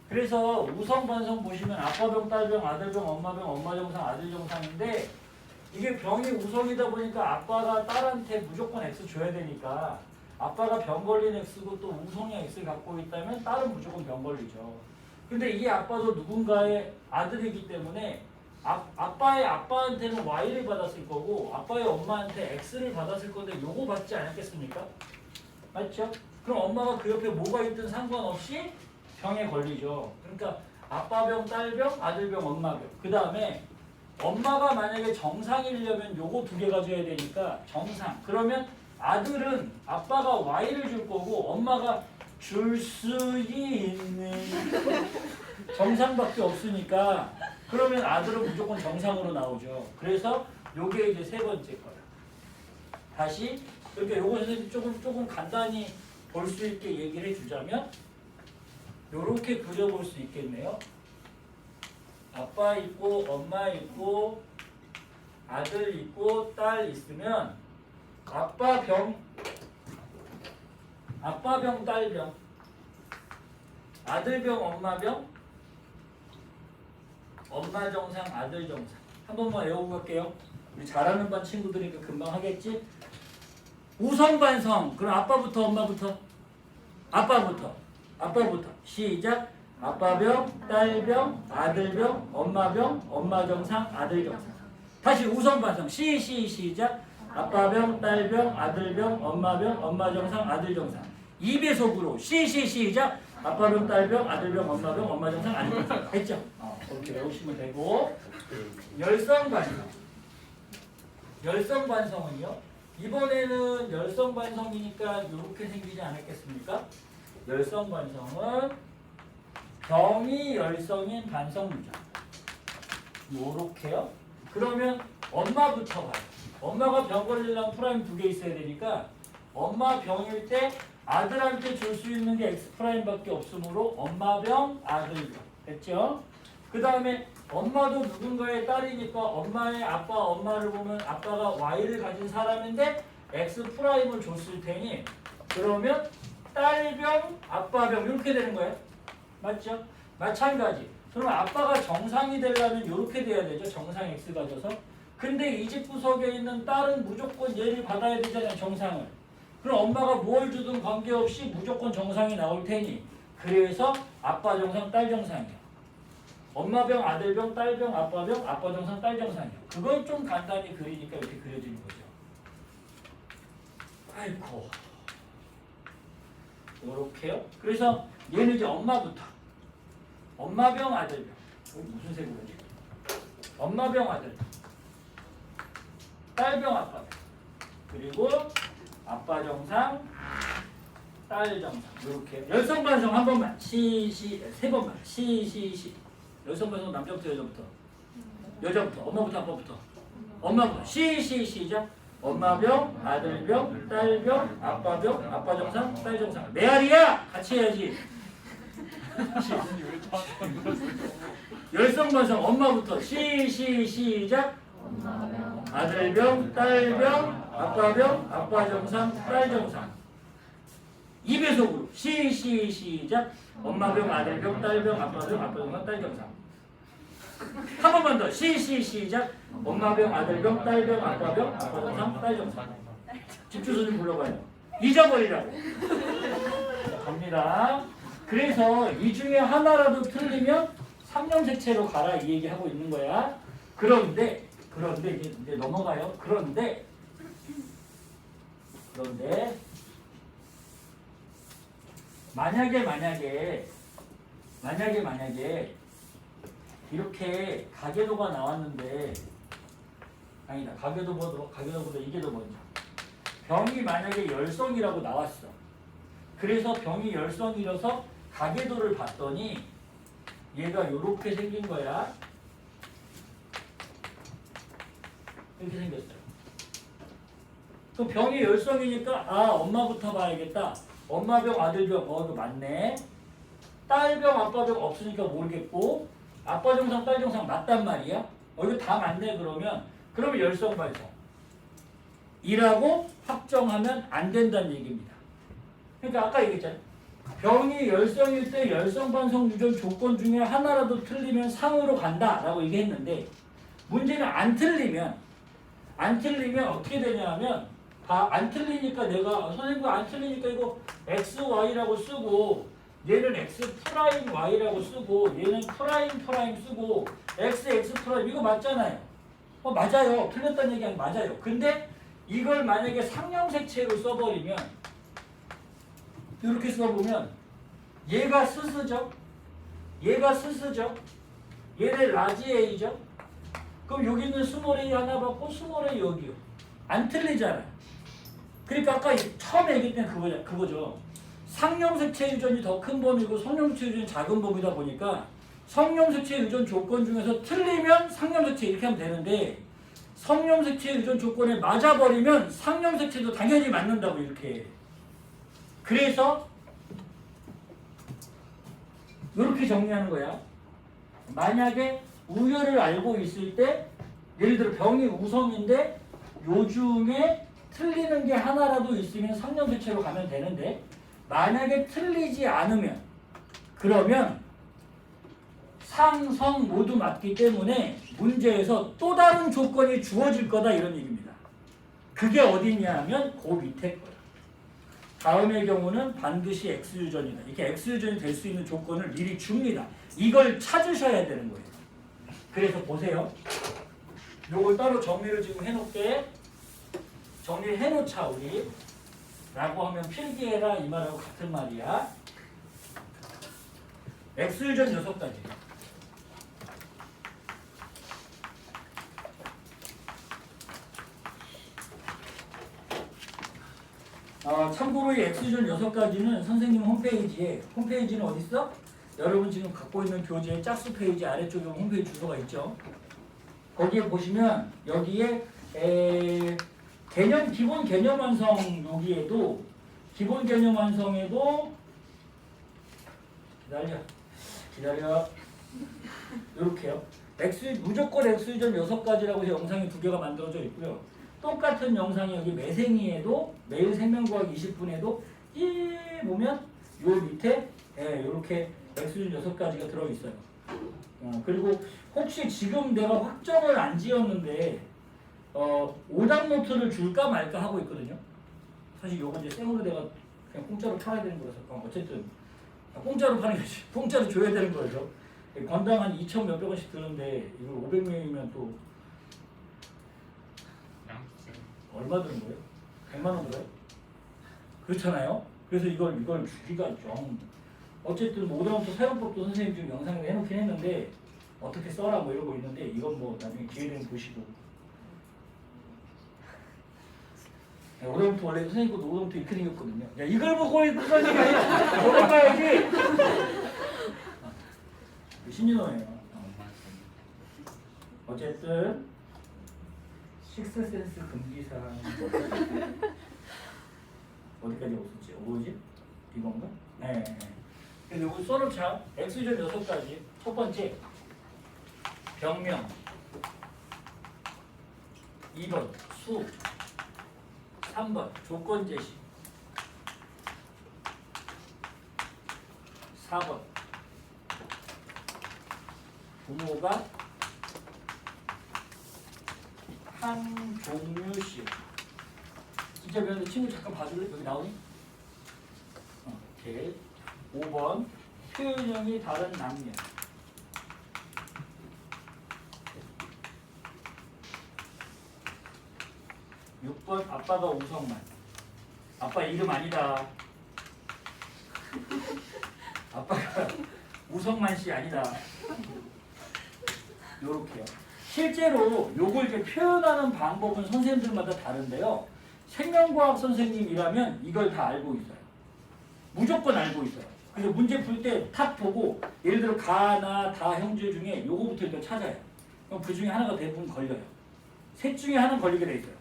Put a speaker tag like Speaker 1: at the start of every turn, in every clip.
Speaker 1: 그래서 우성 반성 보시면 아빠병, 딸병, 아들병, 엄마병, 엄마정상, 아들정상인데 이게 병이 우성이다 보니까 아빠가 딸한테 무조건 X 줘야 되니까 아빠가 병 걸린 X고 또 우성의 X를 갖고 있다면 딸은 무조건 병 걸리죠. 근데 이 아빠도 누군가의 아들이기 때문에 아빠의 아빠한테는 Y를 받았을 거고 아빠의 엄마한테 X를 받았을 건데 요거 받지 않았겠습니까? 맞죠? 그럼 엄마가 그 옆에 뭐가 있든 상관없이 병에 걸리죠. 그러니까 아빠병, 딸병, 아들병, 엄마병. 그 다음에 엄마가 만약에 정상이려면 요거 두 개 가져야 되니까 정상. 그러면 아들은 아빠가 Y를 줄 거고 엄마가 줄 수 있는 정상밖에 없으니까 그러면 아들은 무조건 정상으로 나오죠. 그래서 요게 이제 세 번째 거야. 다시 그러니까 요것을 조금 간단히 볼 수 있게 얘기를 해주자면 요렇게 그려볼 수 있겠네요. 아빠 있고 엄마 있고 아들 있고 딸 있으면 아빠병, 딸병, 아들병, 엄마병, 엄마 정상, 아들 정상. 한 번만 외우고 갈게요. 우리 잘하는 반 친구들이니까 금방 하겠지? 우성 반성. 그럼 아빠부터 엄마부터? 아빠부터. 시작. 아빠병, 딸병, 아들병, 엄마병, 엄마 정상, 아들 정상. 다시 우성 반성. 시작. 아빠병, 딸병, 아들병, 엄마병, 엄마 정상, 아들 정상. 2배속으로 시작. 아빠병, 딸병, 아들병, 엄마병, 엄마 정상, 아들 정상. 했죠? 그렇게 외우시면 되고. 열성 반성. 열성 반성은요. 이번에는 열성 반성이니까 이렇게 생기지 않았겠습니까? 열성 반성은 병이 열성인 반성 문장. 요렇게요. 그러면 엄마부터 봐요. 엄마가 병 걸리려면 프라임 두 개 있어야 되니까 엄마 병일 때 아들한테 줄 수 있는 게 X 프라임밖에 없으므로 엄마병, 아들병. 됐죠? 그 다음에 엄마도 누군가의 딸이니까 엄마의 아빠, 엄마를 보면 아빠가 Y를 가진 사람인데 X 프라임을 줬을 테니 그러면 딸병, 아빠병 이렇게 되는 거예요. 맞죠? 마찬가지. 그러면 아빠가 정상이 되려면 이렇게 돼야 되죠. 정상 X 가져서. 근데 이 집 구석에 있는 딸은 무조건 얘를 받아야 되잖아요. 정상을. 그럼 엄마가 뭘 주든 관계없이 무조건 정상이 나올 테니 그래서 아빠 정상, 딸 정상이에요. 엄마병, 아들병, 딸병, 아빠병, 아빠 정상, 딸 정상이에요. 그걸 좀 간단히 그리니까 이렇게 그려지는 거죠. 아이고. 이렇게요. 그래서 얘는 이제 엄마부터. 엄마병, 아들병. 무슨 색으로 지? 엄마병, 아들병. 딸병, 아빠병. 그리고 아빠 정상, 딸 정상. 이렇게. 열성 반성 한 번만. 세 번만. 열성 반성 남자부터 여자부터. 여자부터. 엄마부터 아빠부터. 엄마부터. 시작. 엄마병, 아들병, 딸병, 아빠병, 아빠 정상, 딸 정상. 메아리야! 같이 해야지. 열성 반성 엄마부터. 시작. 아들병, 딸병, 아빠병, 아빠 정상, 딸 정상. 2배속으로. 시작. 엄마병, 아들병, 딸병, 아빠병, 아빠 정상, 딸 정상. 한 번만 더. 시작. 엄마병, 아들병, 딸병, 아빠병, 아빠 정상, 딸 정상. 집주소 좀 불러봐요. 잊어버리라고. 자, 갑니다. 그래서 이 중에 하나라도 틀리면 3년색채로 가라 이 얘기하고 있는 거야. 그런데 이제 넘어가요. 그런데 만약에 이렇게 가계도가 나왔는데 아니다. 가계도보다 이게 더 먼저. 병이 만약에 열성이라고 나왔어. 그래서 병이 열성이라서 가계도를 봤더니 얘가 이렇게 생긴 거야. 이렇게 생겼어요. 그럼 병이 열성이니까 엄마부터 봐야겠다. 엄마병, 아들병, 이거 맞네. 딸병, 아빠병 없으니까 모르겠고 아빠 정상, 딸 정상 맞단 말이야. 이거 다 맞네 그러면 열성 반성. 이라고 확정하면 안 된다는 얘기입니다. 그러니까 아까 얘기했잖아요. 병이 열성일 때 열성반성 유전 조건 중에 하나라도 틀리면 상으로 간다라고 얘기했는데 문제는 안 틀리면 어떻게 되냐면 안 틀리니까 내가 선생님 안 틀리니까 이거 XY라고 쓰고 얘는 X 프라임 Y라고 쓰고 얘는 프라임 쓰고 X 프라임 이거 맞잖아요. 맞아요. 틀렸다는 얘기 아니 맞아요. 근데 이걸 만약에 상형색체로 써버리면 이렇게 써보면 얘가 스스죠. 얘는 라지 A죠. 그럼 여기 있는 스몰 A 하나 받고 스몰 A 여기요. 안 틀리잖아요. 그러니까 아까 처음에 얘기했던 그거죠. 상형색체 유전이 더 큰 범위고 성형색체 유전이 작은 범위다 보니까 성형색체 유전 조건 중에서 틀리면 상형색체 이렇게 하면 되는데 성형색체 유전 조건에 맞아버리면 상형색체도 당연히 맞는다고 이렇게. 그래서 이렇게 정리하는 거야. 만약에 우열을 알고 있을 때 예를 들어 병이 우성인데 요 중에 틀리는 게 하나라도 있으면 상형색체로 가면 되는데 만약에 틀리지 않으면 그러면 상성 모두 맞기 때문에 문제에서 또 다른 조건이 주어질 거다 이런 얘기입니다. 그게 어디냐 하면 그 밑에 거예요. 다음의 경우는 반드시 X유전이다. 이렇게 X유전이 될 수 있는 조건을 미리 줍니다. 이걸 찾으셔야 되는 거예요. 그래서 보세요. 요걸 따로 정리를 지금 해놓게. 정리를 해놓자 우리. 라고 하면 필기해라 이 말하고 같은 말이야. X유전 6가지. 참고로 이 X유전 6가지는 선생님 홈페이지는 어디 있어? 여러분 지금 갖고 있는 교재의 짝수 페이지 아래쪽에 홈페이지 주소가 있죠. 거기에 보시면 여기에 기본 개념 완성 여기에도 기본 개념 완성에도 기다려 이렇게요. 무조건 X유전 6가지라고 해서 영상이 2개가 만들어져 있고요. 똑같은 영상이 여기 매생이에도 매일 생명과학 20분에도 보면 요 밑에 이렇게 X유전 6가지가 들어있어요. 그리고 혹시 지금 내가 확정을 안 지었는데 오답 노트를 줄까 말까 하고 있거든요. 사실 요거 이제 생으로 내가 그냥 공짜로 팔아야 되는 거라서 어쨌든 공짜로 파는 거지. 공짜로 줘야 되는 거죠. 건당 한 2,000 몇백 원씩 드는데 이걸 500명이면 또 얼마 드는 거예요? 100만 원 들어요? 그렇잖아요. 그래서 이걸 주기가 좀 어쨌든 뭐 오답노트 사용법도 선생님 지금 영상을 해놓긴 했는데 어떻게 써라 뭐 이러고 있는데 이건 뭐 나중에 기회 되면 보시고. 오답노트 원래 선생님 것도 오답노트 이렇게 생겼거든요. 야 이걸 보고 그런 얘기 아니야. 오답 봐야지. 신윤호예요. 어쨌든 식스센스 금기사항 어디까지 없었지? 뭐지? 이건가? 네. 그래서 이거 써놓자. X유전 6가지. 첫 번째 병명 2번 수 3번 조건 제시 4번 부모가 한 종류씩 진짜 미안한데 친구 잠깐 봐줄래? 여기 나오니? 오케이. 5번 표현형이 다른 남녀 6번 아빠가 우성만 아빠 이름 아니다. 아빠가 우성만 씨 아니다. 요렇게요. 실제로 요걸 이렇게 표현하는 방법은 선생님들마다 다른데요. 생명과학 선생님이라면 이걸 다 알고 있어요. 무조건 알고 있어요. 그래서 문제 풀 때 탑 보고 예를 들어 가나 다 형제 중에 요거부터 일단 찾아요. 그럼 그 중에 하나가 대부분 걸려요. 셋 중에 하나는 걸리게 돼 있어요.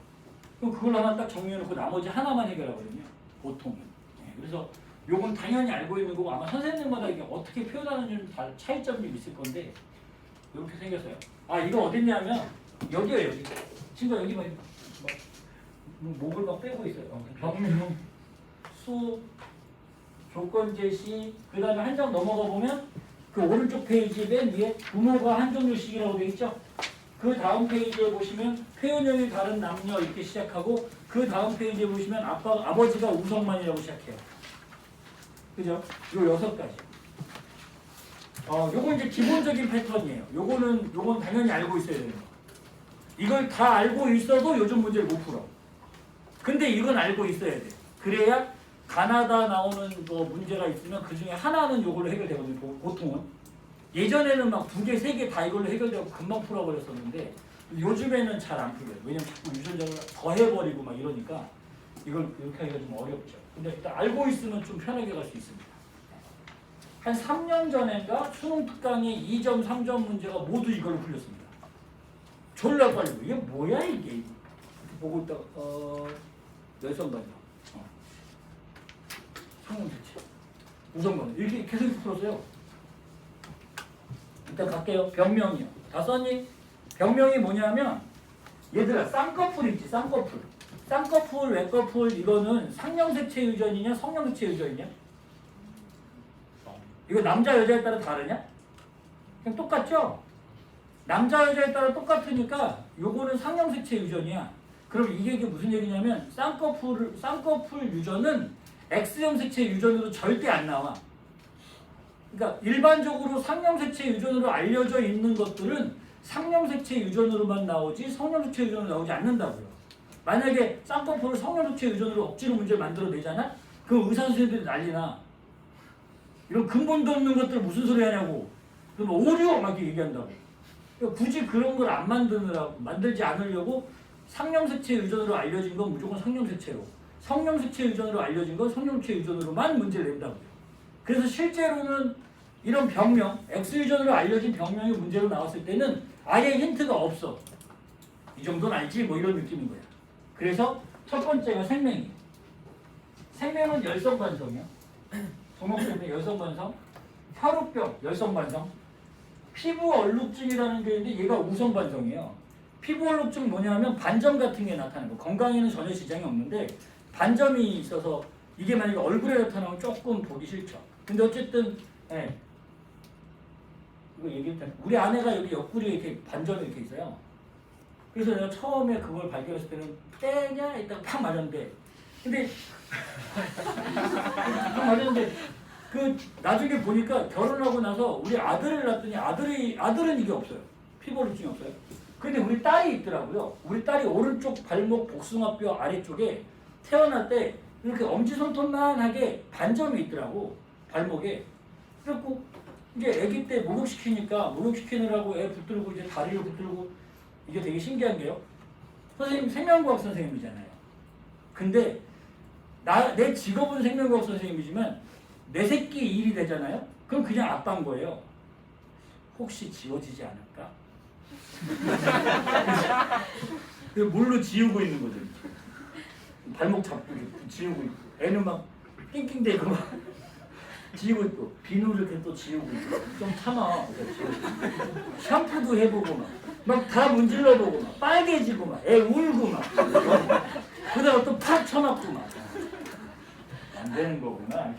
Speaker 1: 그럼 그걸 하나 딱 정리해놓고 나머지 하나만 해결하거든요. 보통은. 네, 그래서 요건 당연히 알고 있는 거고 아마 선생님마다 이게 어떻게 표현하는지는 다 차이점이 있을 건데 이렇게 생겼어요. 아 이거 어딨냐면 여기요 여기. 친구가 여기 막 목을 막 빼고 있어요. 병명 수 조건 제시. 그 다음에 한 장 넘어가 보면 그 오른쪽 페이지 맨 위에 부모가 한정유식이라고 되어 있죠. 그 다음 페이지에 보시면 표현형이 다른 남녀 이렇게 시작하고 그 다음 페이지에 보시면 아버지가 우성만이라고 시작해요. 그죠? 요 6가지. 요건 이제 기본적인 패턴이에요. 요건 당연히 알고 있어야 되는 거. 이걸 다 알고 있어도 요즘 문제를 못 풀어. 근데 이건 알고 있어야 돼. 그래야 가나다 나오는 뭐 문제가 있으면 그 중에 하나는 요걸로 해결되거든요. 보통은. 예전에는 막 2개, 3개 다 이걸로 해결되고 금방 풀어버렸었는데 요즘에는 잘 안 풀려요. 왜냐면 자꾸 유전자를 더 해버리고 막 이러니까 이걸 이렇게 하기가 좀 어렵죠. 근데 일단 알고 있으면 좀 편하게 갈 수 있습니다. 한 3년 전인가 수능 특강의 2점, 3점 문제가 모두 이걸로 풀렸습니다. 졸라 빨리. 이게 뭐야 이게. 이렇게 보고 있다가 열성반사. 상용대체. 우성반. 이렇게 계속 풀었어요. 일단 갈게요. 병명이요. 다 썼니? 병명이 뭐냐면 얘들아 쌍꺼풀 있지. 쌍꺼풀. 쌍꺼풀, 외꺼풀 이거는 상형색체 유전이냐 성형색체 유전이냐? 이거 남자 여자에 따라 다르냐? 그냥 똑같죠? 남자 여자에 따라 똑같으니까 요거는 상형색체 유전이야. 그럼 이게 무슨 얘기냐면 쌍꺼풀 유전은 X형 색체 유전으로 절대 안 나와. 그러니까 일반적으로 상형색체 유전으로 알려져 있는 것들은 상형색체 유전으로만 나오지 성형색체 유전으로 나오지 않는다고요. 만약에 쌍꺼풀을 성형색체 유전으로 억지로 문제를 만들어내잖아? 그럼 의사 선생님들이 난리나. 이런 근본도 없는 것들 무슨 소리 하냐고. 그럼 오류 막 이렇게 얘기한다고. 그러니까 굳이 그런 걸 안 만들지 않으려고 상형색체 유전으로 알려진 건 무조건 상형색체로, 성형색체 유전으로 알려진 건 성형색체 유전으로만 문제를 낸다고요. 그래서 실제로는 이런 병명, X유전으로 알려진 병명이 문제로 나왔을 때는 아예 힌트가 없어. 이 정도는 알지? 뭐 이런 느낌인 거야. 그래서 첫 번째가 생명이에요. 생명은 열성반성이야. 동목생명 열성반성. 혈우병 열성반성. 피부 얼룩증이라는 게 있는데 얘가 우성반성이에요. 피부 얼룩증 뭐냐면 반점 같은 게 나타나는 거. 건강에는 전혀 지장이 없는데 반점이 있어서 이게 만약에 얼굴에 나타나면 조금 보기 싫죠. 근데 어쨌든 이거 얘기했잖아. 우리 아내가 여기 옆구리에 이렇게 반점이 이렇게 있어요. 그래서 내가 처음에 그걸 발견했을 때는 때냐 이따가 팍 맞았는데 근데 팍 맞았는데 그 나중에 보니까 결혼하고 나서 우리 아들을 낳았더니 아들은 이게 없어요. 피부 얼룩증이 없어요. 근데 우리 딸이 있더라고요. 우리 딸이 오른쪽 발목 복숭아뼈 아래쪽에 태어날 때 이렇게 엄지손톱만하게 반점이 있더라고. 발목에. 그래갖고 이제 아기 때 목욕시키느라고 애 붙들고 이제 다리를 붙들고 이게 되게 신기한 게요. 선생님 생명과학 선생님이잖아요. 근데 내 직업은 생명과학 선생님이지만 내 새끼 일이 되잖아요. 그럼 그냥 아빠인 거예요. 혹시 지워지지 않을까? 물로 지우고 있는 거죠. 발목 잡고 지우고 있고 애는 막 낑낑대고 막 지우고 있고 비누를 이렇게 또 지우고 있고 좀 참아. 샴푸도 해보고 막 다 문질러보고 막 빨개지고 막 애 울고 막 그러다가 또 팍 쳐맞고 막 안 되는 거구나.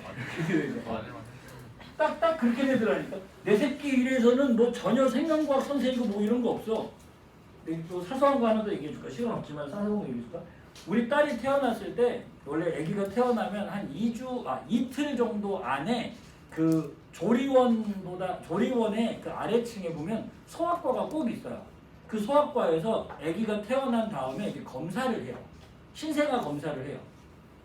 Speaker 1: 딱 그렇게 되더라니까. 내 새끼 일에서는 뭐 전혀 생명과학 선생이고 뭐 이런 거 없어. 또 사소한 거 하나 더 얘기해 줄까? 시간 없지만 사소한 거 얘기해 줄까? 우리 딸이 태어났을 때 원래 아기가 태어나면 한 이틀 정도 안에 그 조리원의 그 아래층에 보면 소아과가 꼭 있어요. 그 소아과에서 아기가 태어난 다음에 이제 검사를 해요. 신생아 검사를 해요.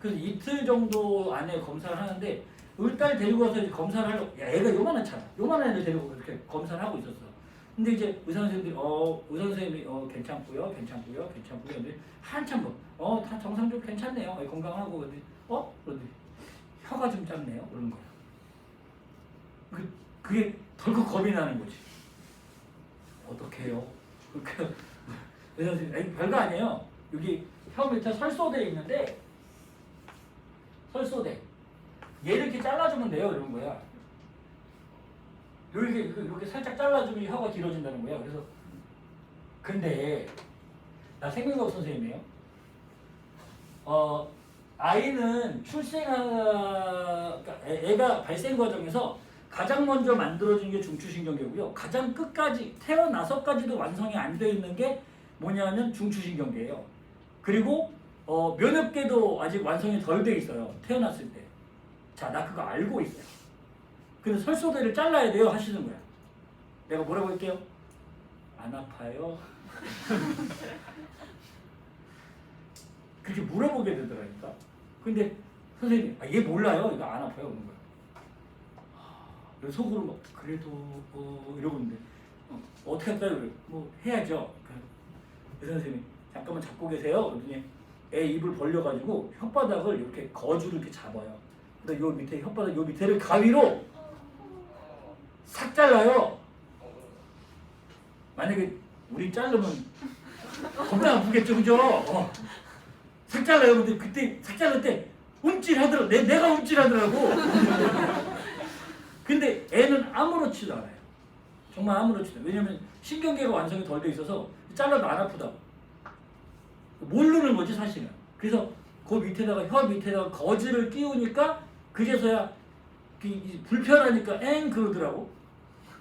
Speaker 1: 그래서 이틀 정도 안에 검사를 하는데 우리 딸 데리고 와서 이제 검사를 하려고 애가 요만하잖아. 요만한 애를 데리고 이렇게 검사를 하고 있었어. 근데 이제 의사 선생님이 괜찮고요. 근데 한참 다 정상적으로 괜찮네요. 건강하고 그런데 혀가 좀 짧네요. 그런 거야. 그게 덜컥 겁이 나는 거지. 어떡해요? 의사 선생님, 별거 아니에요. 여기 혀 밑에 설소대 있는데 얘를 이렇게 잘라주면 돼요. 이런 거야. 이렇게 살짝 잘라주면 혀가 길어진다는 거야. 그래서 근데 나 생명과학 선생님이에요. 아이는 그러니까 애가 발생 과정에서 가장 먼저 만들어진 게 중추신경계고요. 가장 끝까지 태어나서까지도 완성이 안 돼 있는 게 뭐냐면 중추신경계예요. 그리고 면역계도 아직 완성이 덜 돼 있어요. 태어났을 때. 자, 나 그거 알고 있어요. 근데 설소대를 잘라야 돼요 하시는 거야. 내가 뭐라고 할게요? 안 아파요? 그렇게 물어보게 되더라니까. 근데 선생님, 얘 몰라요? 이거 안 아파요? 그런 거야. 속으로 막 그래도 이러고 있는데 어떻게 할까요? 뭐 해야죠. 그래서 선생님이 잠깐만 잡고 계세요. 그랬더니 애 입을 벌려가지고 혓바닥을 이렇게 거주로 이렇게 잡아요. 근데 요 밑에 혓바닥 요 밑에를 가위로 싹 잘라요. 만약에 우리 자르면 겁나 아프겠죠, 그죠? 싹 잘라요. 근데 그때 싹 자를 때 움찔하더라고. 내가 움찔하더라고. 근데 애는 아무렇지도 않아요. 정말 아무렇지도 않아요. 왜냐면 신경계가 완성이 덜 돼 있어서 잘라도 안 아프다고. 모르는 거지 사실은. 그래서 그 밑에다가 혀 밑에다가 거즈를 끼우니까 그제서야 불편하니까 엥 그러더라고.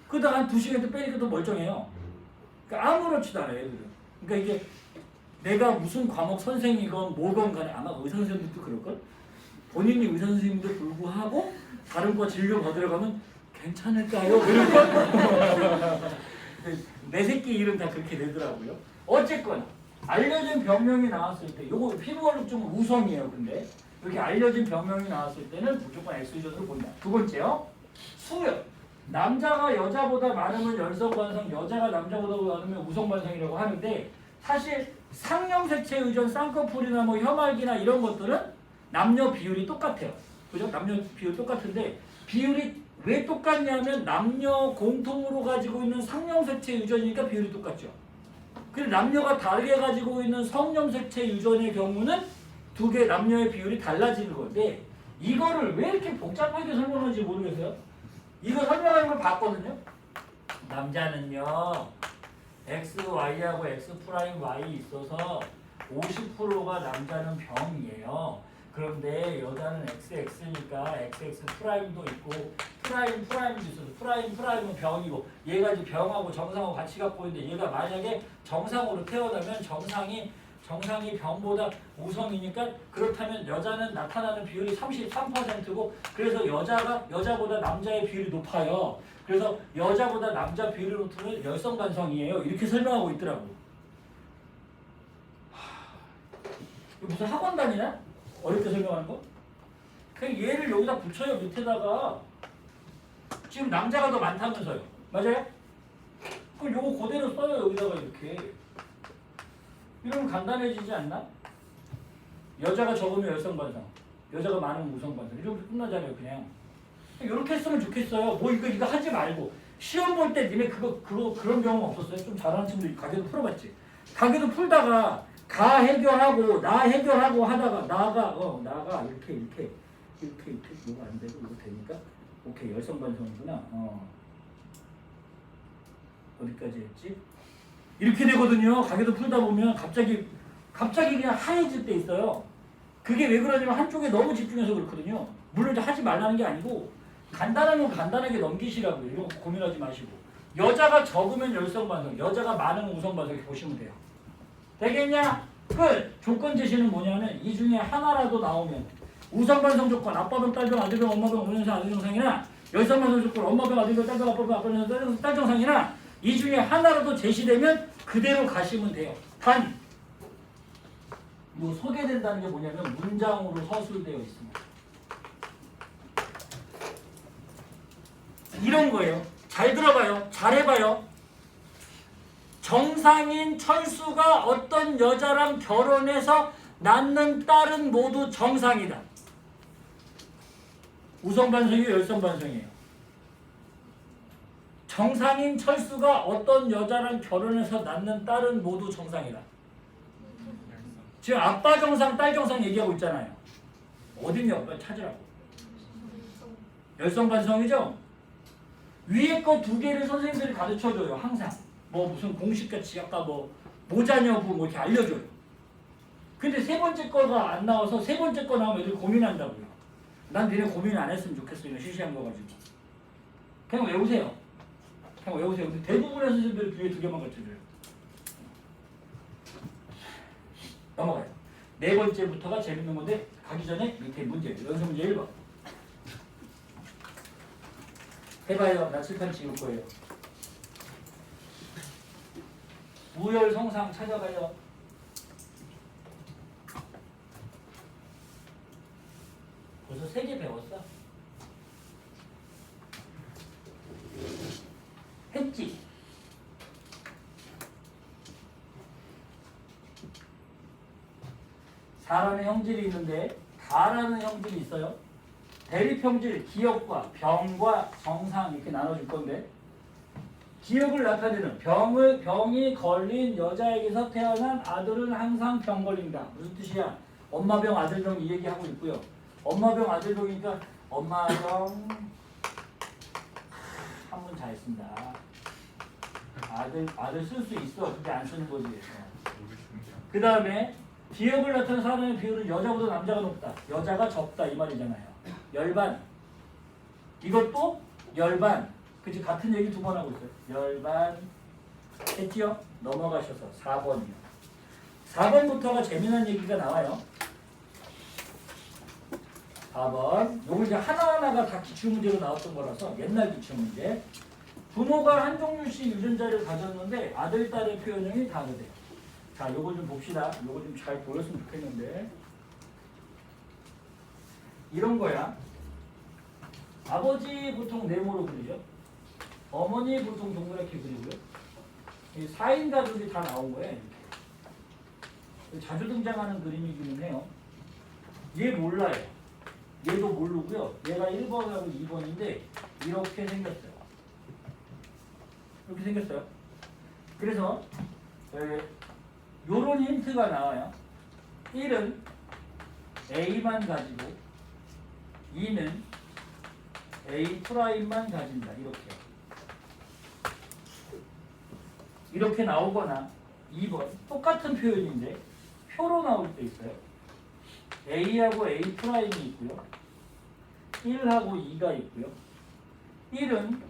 Speaker 1: 그러다가 한 2시간 또 빼니까 또 멀쩡해요. 그러니까 아무렇지도 않아요 애들은. 그러니까 이게 내가 무슨 과목 선생이건 뭐건 간에 아마 의사 선생님들도 그럴걸? 본인이 의사 선생님도 불구하고 다른 거 진료 받으러 가면 괜찮을까요? 그럴걸? 내 새끼 일은 다 그렇게 되더라고요. 어쨌건 알려진 병명이 나왔을 때 요거 피부월증 우성이에요. 근데 이렇게 알려진 병명이 나왔을 때는 무조건 X유전으로 본다. 두 번째요. 수요. 남자가 여자보다 많으면 열성반성, 여자가 남자보다 많으면 우성반성이라고 하는데 사실 상형색체 유전, 쌍꺼풀이나 뭐 혐알기나 이런 것들은 남녀 비율이 똑같아요. 그죠? 남녀 비율 똑같은데 비율이 왜 똑같냐면 남녀 공통으로 가지고 있는 상형색체 유전이니까 비율이 똑같죠. 그리고 남녀가 다르게 가지고 있는 성염색체 유전의 경우는 두 개 남녀의 비율이 달라지는 건데 이거를 왜 이렇게 복잡하게 설명하는지 모르겠어요. 이거 설명하는 걸 봤거든요. 남자는요 XY하고 X'Y 있어서 50%가 남자는 병이에요. 그런데 여자는 XX니까 XX 프라임도 있고 프라임도 있어서 프라임은 병이고 얘가 이제 병하고 정상하고 같이 갖고 있는데 얘가 만약에 정상으로 태어나면 정상이 병보다 우성이니까 그렇다면 여자는 나타나는 비율이 33%고 그래서 여자보다 남자의 비율이 높아요. 그래서 여자보다 남자 비율이 높으면 열성반성이에요. 이렇게 설명하고 있더라고. 무슨 학원 다니나? 어렵게 설명하는 거? 그냥 얘를 여기다 붙여요. 밑에다가. 지금 남자가 더 많다면서요. 맞아요? 그럼 요거 그대로 써요. 여기다가 이렇게. 이러면 간단해지지 않나? 여자가 적으면 열성반성, 여자가 많으면 우성반성. 이러면 끝나잖아요. 그냥. 이렇게 했으면 좋겠어요. 뭐 이거 하지 말고. 시험 볼 때 니네 그런 경험 없었어요? 좀 잘하는 친구들 가계도 풀어봤지? 가계도 풀다가 가 해결하고 나 해결하고 하다가 나가 이렇게 이거 안 되고 이거 되니까 오케이 열성반성이구나. 어디까지 했지? 이렇게 되거든요. 가계도 풀다 보면 갑자기 그냥 하얘질 때 있어요. 그게 왜 그러냐면 한쪽에 너무 집중해서 그렇거든요. 물론 이제 하지 말라는 게 아니고 간단한 건 간단하게 넘기시라고요. 이런 거 고민하지 마시고. 여자가 적으면 열성반성, 여자가 많으면 우성반성 이렇게 보시면 돼요. 되겠냐? 끝! 조건 제시는 뭐냐면 이 중에 하나라도 나오면 우성반성 조건, 아빠병, 딸병, 아들병, 엄마병, 어머니병, 아들병상이나 열성반성 조건, 엄마병, 아들병, 딸병, 아빠병, 아빠병, 딸병상이나 이 중에 하나라도 제시되면 그대로 가시면 돼요. 단! 뭐 소개된다는 게 뭐냐면 문장으로 서술되어 있습니다. 이런 거예요. 잘 들어봐요. 잘 해봐요. 정상인 철수가 어떤 여자랑 결혼해서 낳는 딸은 모두 정상이다. 우성반성이에요, 열성반성이에요. 정상인 철수가 어떤 여자랑 결혼해서 낳는 딸은 모두 정상이다. 지금 아빠 정상, 딸 정상 얘기하고 있잖아요. 어딨냐, 오빠 찾으라고. 열성반성이죠? 위에 거 두 개를 선생님들이 가르쳐줘요, 항상. 뭐 무슨 공식같이 아까 뭐 모자녀부 뭐 이렇게 알려줘요. 근데 세 번째 거가 안 나와서 세 번째 거 나오면 애들 고민한다고요. 난 니네 고민 안 했으면 좋겠어. 이거 시시한 거 가지고. 그냥 외우세요. 그냥 외우세요. 근데 대부분의 선생님들이 뒤에 두 개만 가르쳐줘요. 넘어가요. 네 번째부터가 재밌는 건데 가기 전에 밑에 문제. 연습 문제 1번. 해봐요. 나 칠판 지울 거예요. 우열 성상 찾아가요. 벌써 3개 배웠어. 했지? 사람의 형질이 있는데 다라는 형질이 있어요. 대립형질, 기억과 병과 정상 이렇게 나눠줄 건데 기억을 나타내는 병이 걸린 여자에게서 태어난 아들은 항상 병 걸린다. 무슨 뜻이야? 엄마병, 아들병 이 얘기하고 있고요. 엄마병, 아들병이니까 엄마병 한문 잘했습니다. 아들 쓸 수 있어. 그게 안 쓰는 거지. 그 다음에 기억을 나타내는 사람의 비율은 여자보다 남자가 높다. 여자가 적다 이 말이잖아요. 열반. 이것도 열반. 그치? 같은 얘기 두 번 하고 있어요. 열반. 했지요? 넘어가셔서 4번이요. 4번부터가 재미난 얘기가 나와요. 4번. 요거 이제 하나하나가 다 기출문제로 나왔던 거라서 옛날 기출문제. 부모가 한 종류씩 유전자를 가졌는데 아들, 딸의 표현형이 다르대요. 자, 요거 좀 봅시다. 요거 좀 잘 보였으면 좋겠는데. 이런 거야. 아버지 보통 네모로 그리죠. 어머니 보통 동그랗게 그리고요. 이 4인 가족이 다 나온 거예요. 이렇게. 자주 등장하는 그림이기는 해요. 얘 몰라요. 얘도 모르고요. 얘가 1번하고 2번인데 이렇게 생겼어요. 이렇게 생겼어요. 그래서 요런 힌트가 나와요. 1은 A만 가지고 2는 A'만 가진다. 이렇게 나오거나 2번 똑같은 표현인데 표로 나올 때 있어요. A하고 A'이 있고요. 1하고 2가 있고요. 1은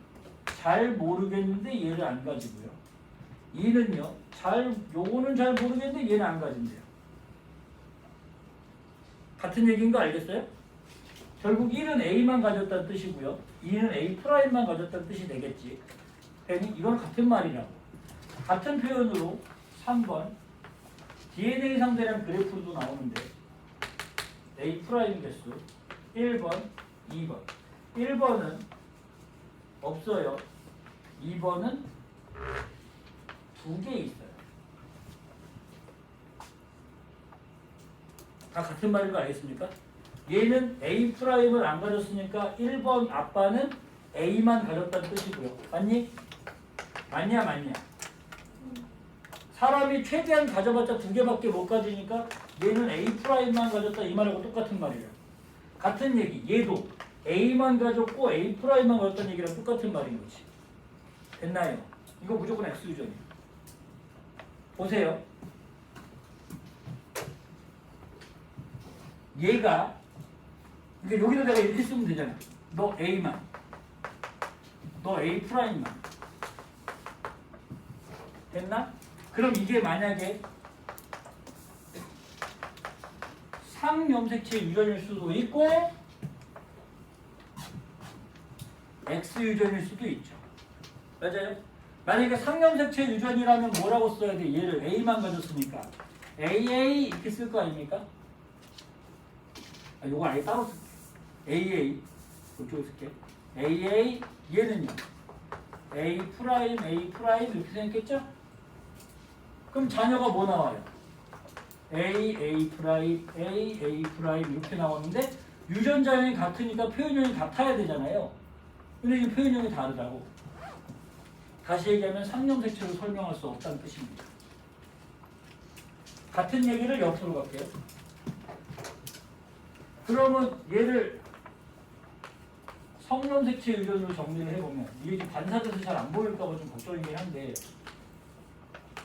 Speaker 1: 잘 모르겠는데 얘를 안 가지고요. 2는요. 요거는 잘 모르겠는데 얘는 안 가진대요. 같은 얘기인 거 알겠어요? 결국 1은 A만 가졌다는 뜻이고요. 2는 A'만 가졌다는 뜻이 되겠지. 그러니 이건 같은 말이라고. 같은 표현으로 3번 DNA 상대량 그래프도 나오는데 A' 개수 1번, 2번 1번은 없어요. 2번은 2개 있어요. 다 같은 말인 거 알겠습니까? 얘는 A'을 안 가졌으니까 1번 아빠는 A만 가졌다는 뜻이고요. 맞니? 맞냐? 사람이 최대한 가져봤자 2개밖에 못 가지니까 얘는 A'만 가졌다 이 말하고 똑같은 말이에요. 같은 얘기. 얘도 A만 가졌고 A'만 가졌다는 얘기랑 똑같은 말인 거지. 됐나요? 이거 무조건 X유전이에요. 보세요. 얘가 그러니까 여기다 내가 이렇게 쓰면 되잖아. 너 A만, 너 A'만. 됐나? 그럼 이게 만약에 상염색체 유전일 수도 있고 X유전일 수도 있죠. 맞아요? 만약에 상염색체 유전이라면 뭐라고 써야 돼? 얘를 A만 가졌으니까 AA 이렇게 쓸 거 아닙니까? 요거 아예 따로 쓸게. AA 이쪽에 쓸게. AA 얘는요. A' 이렇게 생겼겠죠? 그럼 자녀가 뭐 나와요? A 이렇게 나오는데 유전자형이 같으니까 표현형이 같아야 되잖아요. 근데 이 표현형이 다르다고. 다시 얘기하면 상염색체로 설명할 수 없다는 뜻입니다. 같은 얘기를 옆으로 갈게요. 그러면 얘를 성염색체 유전으로 정리를 해보면 이게 관사돼서 잘 안 보일까 봐 좀 걱정이긴 한데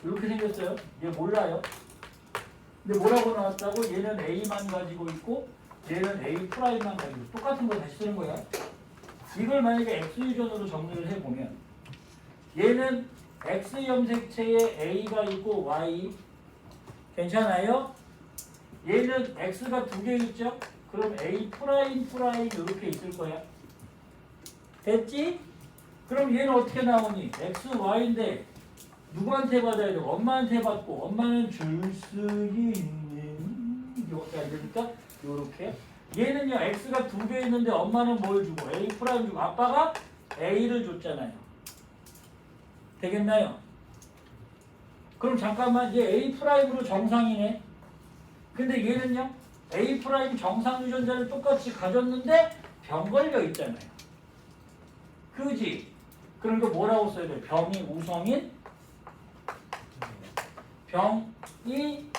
Speaker 1: 이렇게 생겼어요. 얘 몰라요. 근데 뭐라고 나왔다고? 얘는 A만 가지고 있고 얘는 A 프라임만 가지고 있고 똑같은 거 다시 쓰는 거야. 이걸 만약에 X 유전으로 정리를 해보면 얘는 X 염색체에 A가 있고 Y 괜찮아요? 얘는 X가 두 개 있죠? 그럼 A 프라임 프라임 이렇게 있을 거야. 됐지? 그럼 얘는 어떻게 나오니? X, Y인데 누구한테 받아야 돼? 엄마한테 받고 엄마는 줄 수 있는 이렇게 안 되니까 요렇게 얘는요 X가 두 개 있는데 엄마는 뭘 주고 A 프라임 주고 아빠가 A를 줬잖아요. 되겠나요? 그럼 잠깐만 얘 A 프라임으로 정상이네. 근데 얘는요 A 프라임 정상 유전자를 똑같이 가졌는데 병 걸려 있잖아요. 그지? 그러니까 뭐라고 써야 돼? 병이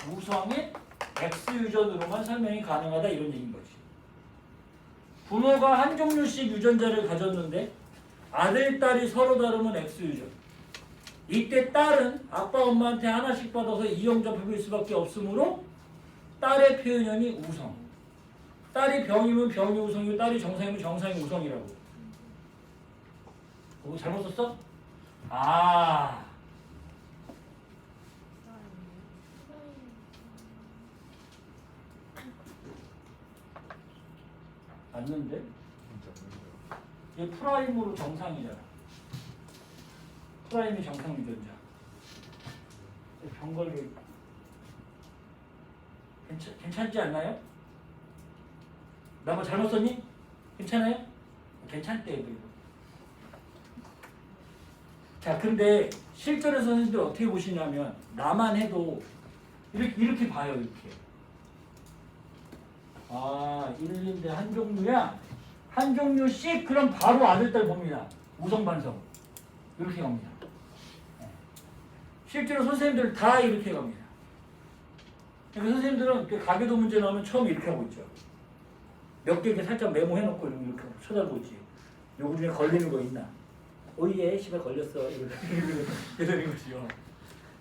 Speaker 1: 우성인 X 유전으로만 설명이 가능하다 이런 얘기인 거지. 부모가 한 종류씩 유전자를 가졌는데 아들, 딸이 서로 다르면 X 유전. 이때 딸은 아빠, 엄마한테 하나씩 받아서 이형접합일 수밖에 없으므로 딸의 표현형이 우성. 딸이 병이면 병이 우성이고 딸이 정상이면 정상이 우성이라고. 그거 잘못 썼어? 아. 맞는데? 얘 프라임으로 정상이잖아. 프라임이 정상 유전자. 병걸로 괜찮지 않나요? 나 뭐 잘못 썼니? 괜찮아요? 괜찮대 그리고. 자 근데 실전에서 선생님들 어떻게 보시냐면 나만 해도 이렇게 봐요 이렇게. 아 1인데 한 종류야. 한 종류씩 그럼 바로 아들딸 봅니다. 우성반성 이렇게 갑니다. 실제로 선생님들 다 이렇게 갑니다. 그러니까 선생님들은 가계도 문제 나오면 처음 이렇게 하고 있죠. 몇 개 이렇게 살짝 메모해놓고 이렇게 쳐다보고 있지. 요거 중에 걸리는 거 있나? 오예, 씨발 걸렸어. 이러는 거지요.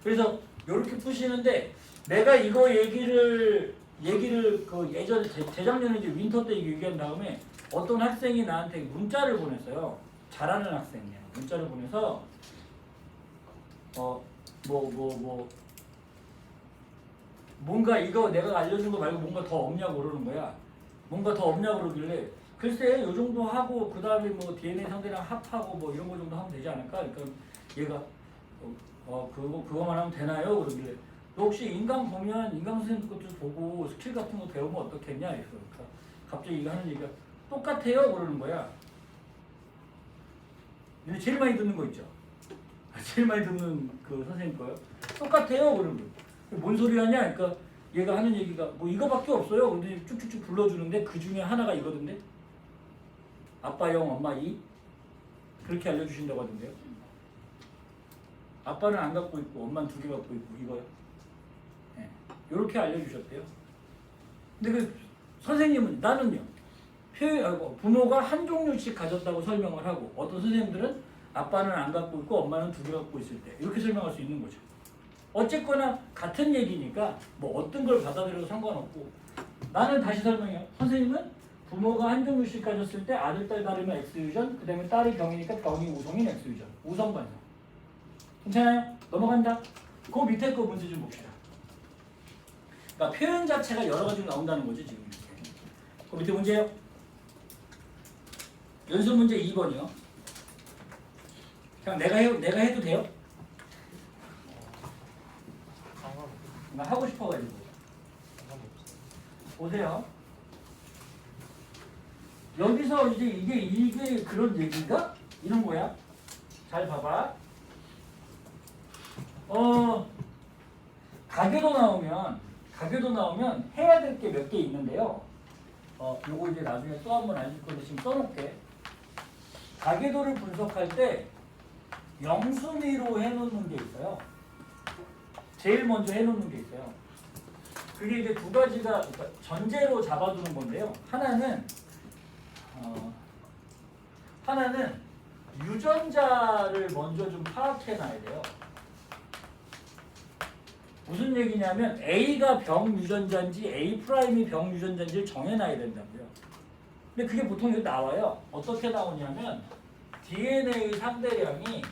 Speaker 1: 그래서 이렇게 푸시는데 내가 이거 얘기를 그 예전에 재작년에 이제 윈터 때 얘기한 다음에 어떤 학생이 나한테 문자를 보냈어요. 잘하는 학생이에요. 문자를 보내서 뭔가 이거 내가 알려준 거 말고 뭔가 더 없냐고 그러는 거야. 뭔가 더 없냐고 그러길래 글쎄 요 정도 하고 그 다음에 뭐 DNA 상대랑 합하고 뭐 이런 거 정도 하면 되지 않을까? 그러니까 얘가 그거만 하면 되나요? 그러길래 너 혹시 인강 보면 인강 선생님 것도 보고 스킬 같은 거 배우면 어떻겠냐? 그러니까 갑자기 이거 하는 얘기가 똑같아요? 그러는 거야. 근데 제일 많이 듣는 거 있죠? 제일 많이 듣는 그 선생님 거요? 똑같아요? 그러는 거예요. 뭔 소리 하냐? 그러니까 얘가 하는 얘기가 뭐 이거밖에 없어요. 근데 쭉쭉쭉 불러주는데 그 중에 하나가 이거던데? 아빠 0, 엄마 2? 그렇게 알려주신다고 하던데요. 아빠는 안 갖고 있고 엄마는 2개 갖고 있고 이거요. 네. 이렇게 알려주셨대요. 근데 그 선생님은 나는요. 부모가 한 종류씩 가졌다고 설명을 하고 어떤 선생님들은 아빠는 안 갖고 있고 엄마는 2개 갖고 있을 때 이렇게 설명할 수 있는 거죠. 어쨌거나 같은 얘기니까 뭐 어떤 걸 받아들여도 상관없고 나는 다시 설명해요. 선생님은 부모가 한 종류씩 가졌을 때 아들, 딸 다르면 X유전 그 다음에 딸이 병이니까 병이 우성인 X유전 우성반성 괜찮아요? 넘어간다. 그 밑에 거 문제 좀 봅시다. 그러니까 표현 자체가 여러 가지로 나온다는 거지 지금 이렇게. 그 밑에 문제요. 연습 문제 2번이요. 그냥 내가 해도 돼요? 나 하고 싶어가지고. 보세요. 여기서 이제 이게 그런 얘기인가? 이런 거야. 잘 봐봐. 가계도 나오면 해야 될 게 몇 개 있는데요. 요거 이제 나중에 또 한번 알릴 건데 지금 써놓을게. 가계도를 분석할 때 영순위로 해놓는 게 있어요. 제일 먼저 해놓는 게 있어요. 그게 이제 두 가지가 그러니까 전제로 잡아두는 건데요. 하나는 유전자를 먼저 좀 파악해 놔야 돼요. 무슨 얘기냐면 A가 병유전자인지 A 프라임이 병유전자인지를 정해놔야 된다고요. 근데 그게 보통 여기 나와요. 어떻게 나오냐면 DNA 상대량이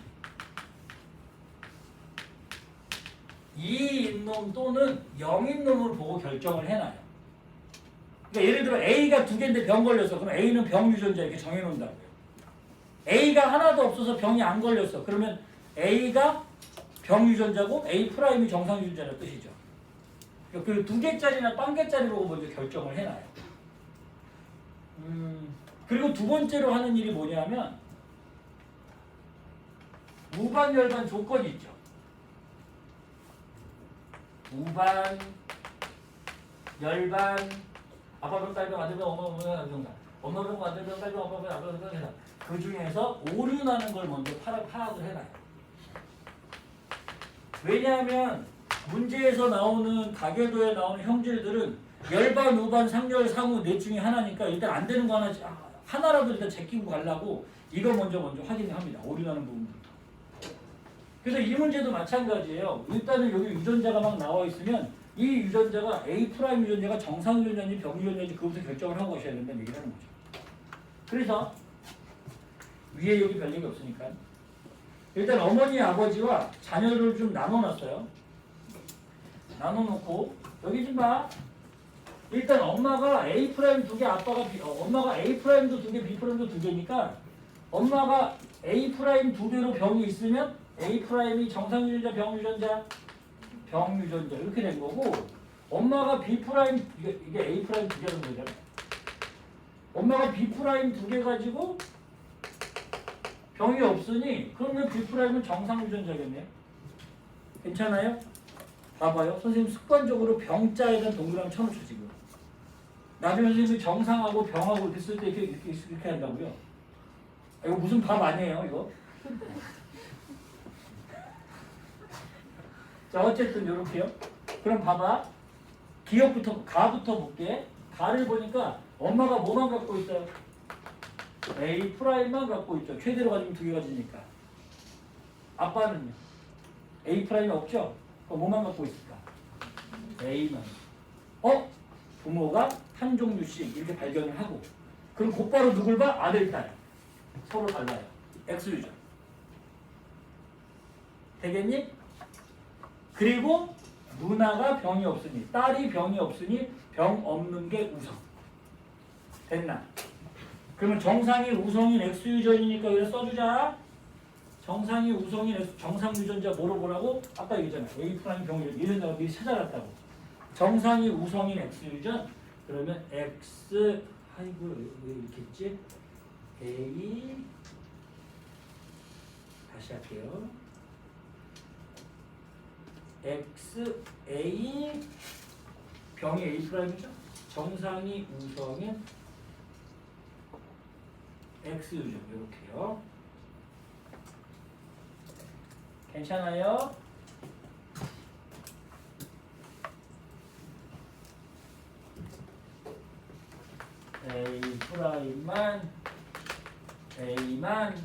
Speaker 1: 2인 놈 또는 0인 놈을 보고 결정을 해놔요. 그러니까 예를 들어 A가 2개인데 병 걸렸어. 그럼 A는 병유전자 이렇게 정해놓는다고요. A가 하나도 없어서 병이 안 걸렸어. 그러면 A가 병유전자고 A 프라임이 정상유전자라는 뜻이죠. 그 2개짜리나 1개짜리로 먼저 결정을 해놔요. 그리고 두 번째로 하는 일이 뭐냐면 우반 열반 조건이 있죠. 우반 열반 아빠병 딸병 아들병 엄마병 아들병 엄마병 아들병 딸병 아빠병 아들병 해서 그 중에서 오류나는 걸 먼저 파악을 해놔요. 왜냐하면 문제에서 나오는 가계도에 나오는 형질들은 열반, 우반, 상열, 상우 넷 중에 하나니까 일단 안 되는 거 하나라도 일단 제끼고 가려고 이거 먼저 확인을 합니다. 오류나는 부분부터. 그래서 이 문제도 마찬가지예요. 일단은 여기 유전자가 막 나와 있으면 이 유전자가 A 프라임 유전자가 정상 유전자인지 병 유전자인지 그것부터 결정을 하고 가셔야 된다는 얘기를 하는 거죠. 그래서 위에 여기 별 얘기 없으니까 일단 어머니 아버지와 자녀를 좀 나눠놨어요. 나눠놓고 여기 좀 봐. 일단 엄마가 A 프라임 2개, 아빠가 엄마가 A 프라임도 2개, B 프라임도 2개니까 엄마가 A 프라임 2개로 병이 있으면 A 프라임이 정상 유전자, 병 유전자, 병 유전자 이렇게 된 거고 엄마가 B 프라임 이게 A 프라임 2개라는 거잖아요. 엄마가 B 프라임 2개 가지고 병이 없으니 그러면 B 프라임은 정상 유전자겠네요. 괜찮아요? 봐봐요. 선생님 습관적으로 병자에다 동그라미 쳐놓죠 지금. 나중에 선생님이 정상하고 병하고 이렇게 쓸 때 이렇게 한다고요. 이거 무슨 밥 아니에요 이거? 자 어쨌든 이렇게요. 그럼 봐봐. 기억부터 가부터 볼게. 가를 보니까 엄마가 뭐만 갖고 있어요? A 프라임만 갖고 있죠. 최대로 가지면 2개 가지니까. 아빠는요? A 프라임이 없죠? 그럼 뭐만 갖고 있을까? A만. 부모가 한 종류씩 이렇게 발견을 하고 그럼 곧바로 누굴 봐? 아들, 딸. 서로 달라요. X유전. 되겠니? 그리고 누나가 병이 없으니 딸이 병이 없으니 병 없는 게 우성. 됐나? 그러면 정상이 우성인 X유전이니까 여기다 써주자. 정상이 우성인 정상 유전자 뭐로 보라고? 아까 얘기했잖아. A 프라임 병유전 이런 거 미리 찾아갔다고. 정상이 우성인 X유전 그러면 X 아이고 왜 이렇게 했지? A 다시 할게요. X A 병이 A 프라임이죠? 정상이 우성인 X유전 이렇게요. 괜찮아요? A 프라임만 A만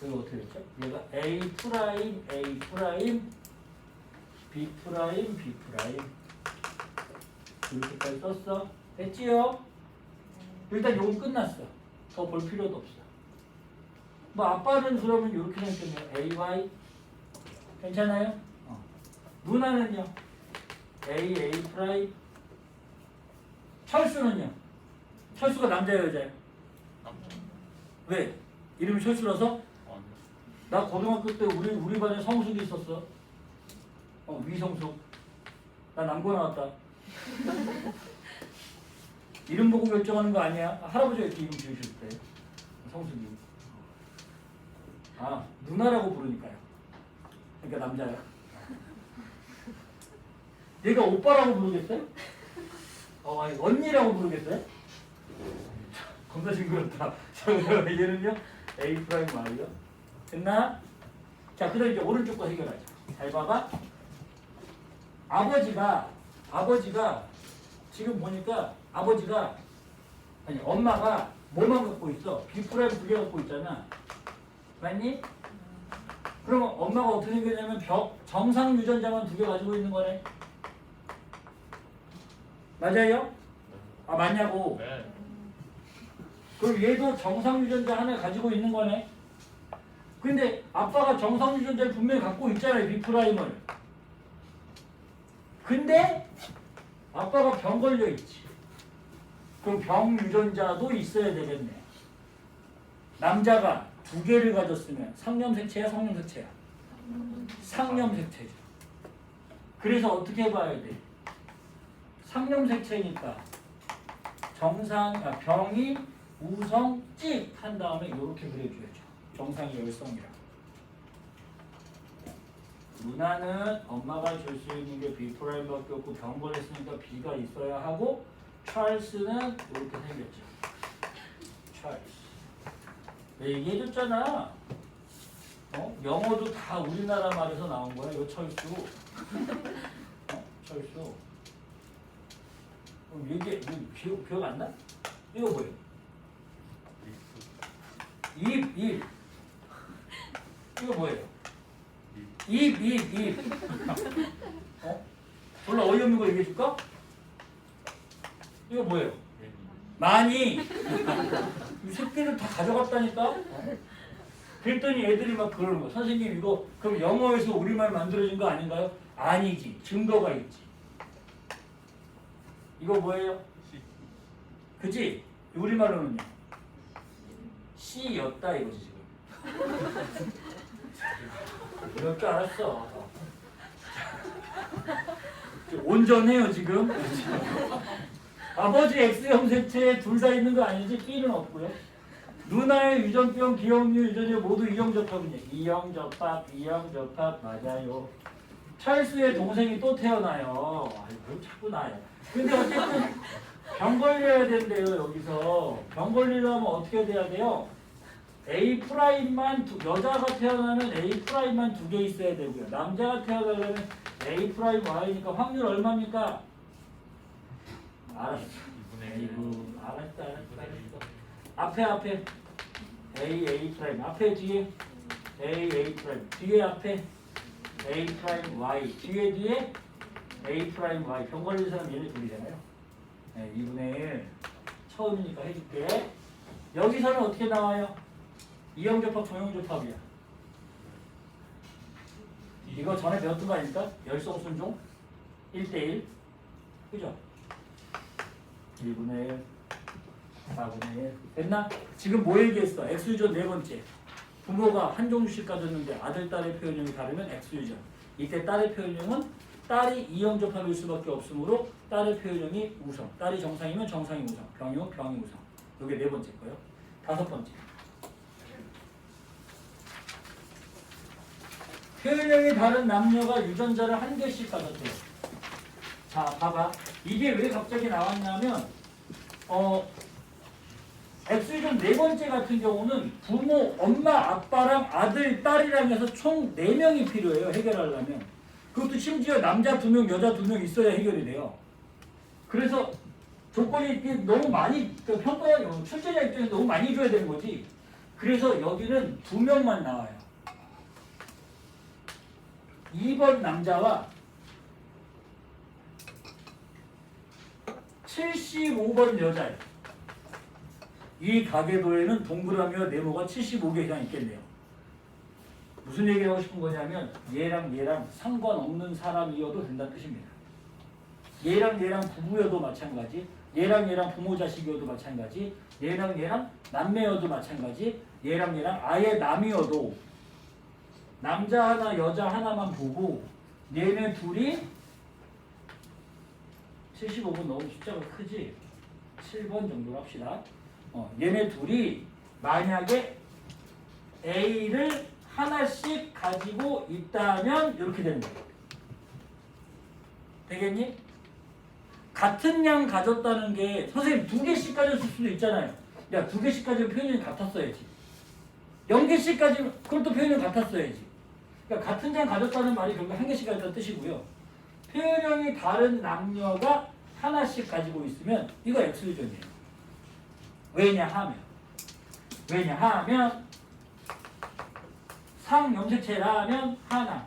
Speaker 1: 이거 어떻게 됐죠? 얘가 A 프라임 A 프라임 B 프라임 B 프라임 이렇게까지 썼어. 됐지요? 일단 요거 끝났어. 더 볼 필요도 없어. 뭐 아빠는 그러면 이렇게 생겼네요. AY 괜찮아요? 누나는요? A 프라임. 철수는요? 철수가 남자예요 여자예요? 왜? 이름이 철수라서? 나 고등학교 때 우리 반에 성숙이 있었어. 위성숙. 나 남고 나왔다. 이름 보고 결정하는 거 아니야? 할아버지가 이렇게 이름 지으실 때 성숙이. 누나라고 부르니까요. 그러니까 남자야. 얘가 오빠라고 부르겠어요? 아니, 언니라고 부르겠어요? 겁나 징그럽다. 얘는요? A 프라임 Y요. 됐나? 자, 그 다음에 이제 오른쪽 거 해결하자. 잘 봐봐. 아버지가 지금 보니까 엄마가 뭐만 갖고 있어? B 프라임 2개 갖고 있잖아. 맞니? 그러면 엄마가 어떻게 생겼냐면 정상 유전자만 2개 가지고 있는 거네. 맞아요? 아 맞냐고.
Speaker 2: 네.
Speaker 1: 그럼 얘도 정상 유전자 하나 가지고 있는 거네. 근데 아빠가 정상 유전자를 분명히 갖고 있잖아요. B'을. 근데 아빠가 병 걸려 있지. 그럼 병 유전자도 있어야 되겠네. 남자가 2개를 가졌으면 상념색체야, 성념색체야? 상념색체죠. 그래서 어떻게 봐야 돼? 상념색체니까 병이 우성 찍 한 다음에 이렇게 그려줘야죠. 정상이 열성이라. 누나는 엄마가 줄 수 있는 게 B'밖에 없고 병 걸렸으니까 B가 있어야 하고 찰스는 이렇게 생겼죠. 찰스. 얘기해줬잖아. 영어도 다 우리나라 말에서 나온 거야. 이거 철수. 철수. 이게 기억 안 나? 이거 뭐예요? 입. 이거 뭐예요? 입. 졸라 어이없는 거 얘기해줄까? 이거 뭐예요? 많이. 이 새끼를 다 가져갔다니까? 그랬더니 애들이 막 그러는 거야. 선생님 이거 그럼 영어에서 우리말 만들어진 거 아닌가요? 아니지. 증거가 있지. 이거 뭐예요? 그치? 우리말로는요? C였다 이거지 지금. 이럴 줄 알았어. 온전해요 지금. 아버지 X형 색채에 둘 다 있는 거 아니지? B는 없고요. 누나의 유전병, 기형류 유전이 모두 E형접합이네. E형접합, B형접합 맞아요. 찰스의 동생이 또 태어나요. 아이고 자꾸 나요. 근데 어쨌든 병 걸려야 된대요. 여기서 병 걸리려면 어떻게 돼야 돼요? A'만 여자가 태어나면 A'만 2개 있어야 되고요. 남자가 태어나려면 A'Y니까 확률 얼마입니까? 알았어. 알았어. 앞에 A 앞에 뒤에 A 뒤에 앞에 A Y 뒤에 A Y 병 걸린 사람 얘네 둘이잖아요. 네, 2분의 1 처음이니까 해줄게. 여기서는 어떻게 나와요? 이형접합, 정형접합이야. 이거 전에 배웠던 거 아닙니까? 열성순종 1대1 그죠? 1분의 1 4분의 1 됐나? 지금 뭐 얘기했어? X유전 네 번째 부모가 한 종류씩 가졌는데 아들, 딸의 표현형이 다르면 X유전 이때 딸의 표현형은 딸이 이형접합일 수밖에 없으므로 딸의 표현형이 우성 딸이 정상이면 정상이 우성 병이면 병이 우성 이게 네 번째 거요. 5번째 표현형이 다른 남녀가 유전자를 한 개씩 가졌대요. 자 봐봐 이게 왜 갑자기 나왔냐면 X유전 네 번째 같은 경우는 부모, 엄마, 아빠랑 아들, 딸이랑 해서 총 4명이 필요해요. 해결하려면. 그것도 심지어 남자 2명, 여자 2명 있어야 해결이 돼요. 그래서 조건이 너무 많이, 평가, 출제자 입장에서 너무 많이 줘야 되는 거지. 그래서 여기는 2명만 나와요. 2번 남자와 75번 여자예요. 이 가계도에는 동그라미와 네모가 75개 이상 있겠네요. 무슨 얘기를 하고 싶은 거냐면 얘랑 상관없는 사람이어도 된다는 뜻입니다. 얘랑 부부여도 마찬가지, 얘랑 부모 자식이어도 마찬가지, 얘랑 남매여도 마찬가지, 얘랑 아예 남이어도 남자 하나 여자 하나만 보고 얘네 둘이 75번 너무 숫자가 크지? 7번 정도로 합시다. 얘네 둘이 만약에 A를 하나씩 가지고 있다면 이렇게 되는 거예요. 되겠니? 같은 양 가졌다는 게 선생님 2개씩 가졌을 수도 있잖아요. 야 2개씩 가지면 표현이 같았어야지. 0개씩 가지면 그것도 표현이 같았어야지. 그러니까 같은 양 가졌다는 말이 결국 1개씩 가졌다는 뜻이고요. 표현형이 다른 남녀가 하나씩 가지고 있으면 이거 X유전이에요. 왜냐하면 상염색체라면 하나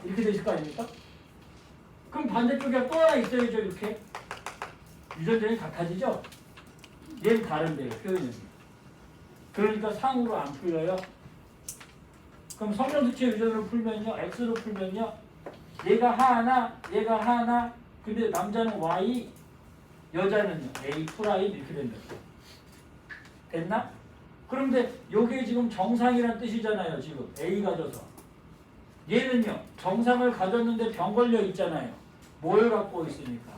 Speaker 1: 이렇게 되실 거 아닙니까? 그럼 반대쪽에 또 하나 있어야죠. 이렇게 유전자는 같아지죠? 얘는 다른데요. 표현이. 그러니까 상으로 안 풀려요. 그럼 성형색체 유전을 풀면요. X로 풀면요. 얘가 하나 근데 남자는 Y 여자는요. A 프라임 이렇게 된다. 됐나? 그런데 요게 지금 정상이란 뜻이잖아요. 지금 A 가져서 얘는요. 정상을 가졌는데 병 걸려 있잖아요. 뭘 갖고 있으니까?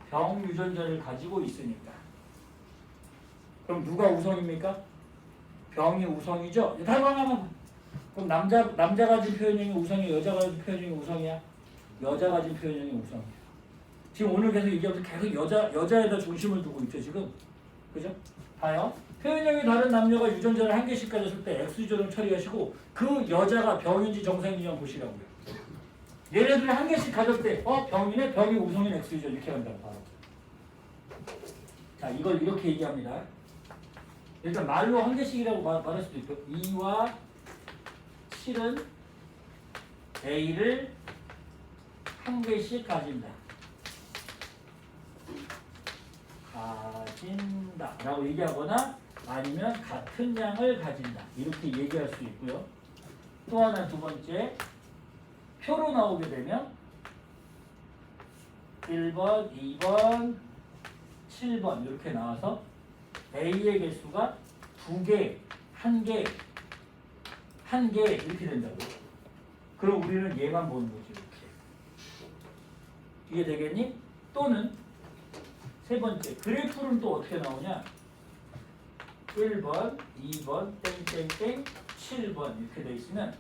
Speaker 1: 병 유전자를 가지고 있으니까. 그럼 누가 우성입니까? 병이 우성이죠? 탈방하면 그럼 남자 가진 표현형이 우성이야? 여자 가진 표현형이 우성이야? 여자 가진 표현형이 우성이야. 지금 오늘 계속 얘기하면서 계속 여자에다 중심을 두고 있죠, 지금. 그죠? 봐요. 표현형이 다른 남녀가 유전자를 한 개씩 가졌을 때 X유전을 처리하시고 그 여자가 병인지 정상인지 한번 보시라고요. 얘네들이 한 개씩 가졌을 때 병이네, 병이 우성인 X유전 이렇게 한다고 바로. 자, 이걸 이렇게 얘기합니다. 일단 말로 한 개씩이라고 말할 수도 있고 2와 7은 A를 한 개씩 가진다 라고 얘기하거나 아니면 같은 양을 가진다 이렇게 얘기할 수 있고요. 또 하나 두 번째 표로 나오게 되면 1번, 2번, 7번 이렇게 나와서 A의 개수가 2개, 1개, 1개 이렇게 된다고. 그럼 우리는 얘만 보는 거지 이렇게. 이게 되겠니? 또는 세 번째 그래프는 또 어떻게 나오냐? 1번, 2번, 땡땡땡, 7번 이렇게 돼 있으면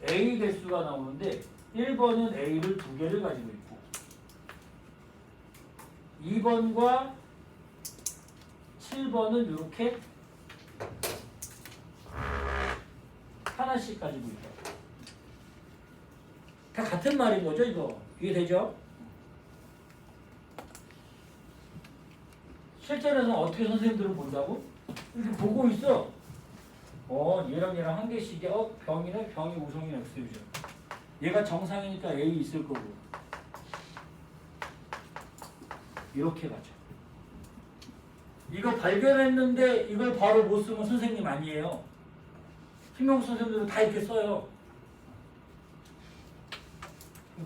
Speaker 1: A 개수가 나오는데 1번은 A를 2개를 가지고 있고 2번과 7번은 이렇게 하나씩 가지고 있다. 다 같은 말인 거죠, 이거. 이해되죠? 실제로는 어떻게 선생님들은 본다고? 이렇게 보고 있어. 얘랑 얘랑 한 개씩이 병이네, 병이 우성인 X유전. 얘가 정상이니까 A 있을 거고. 이렇게 가죠. 이거 발견했는데 이걸 바로 못 쓰면 선생님 아니에요. 김명수 선생님들은 다 이렇게 써요.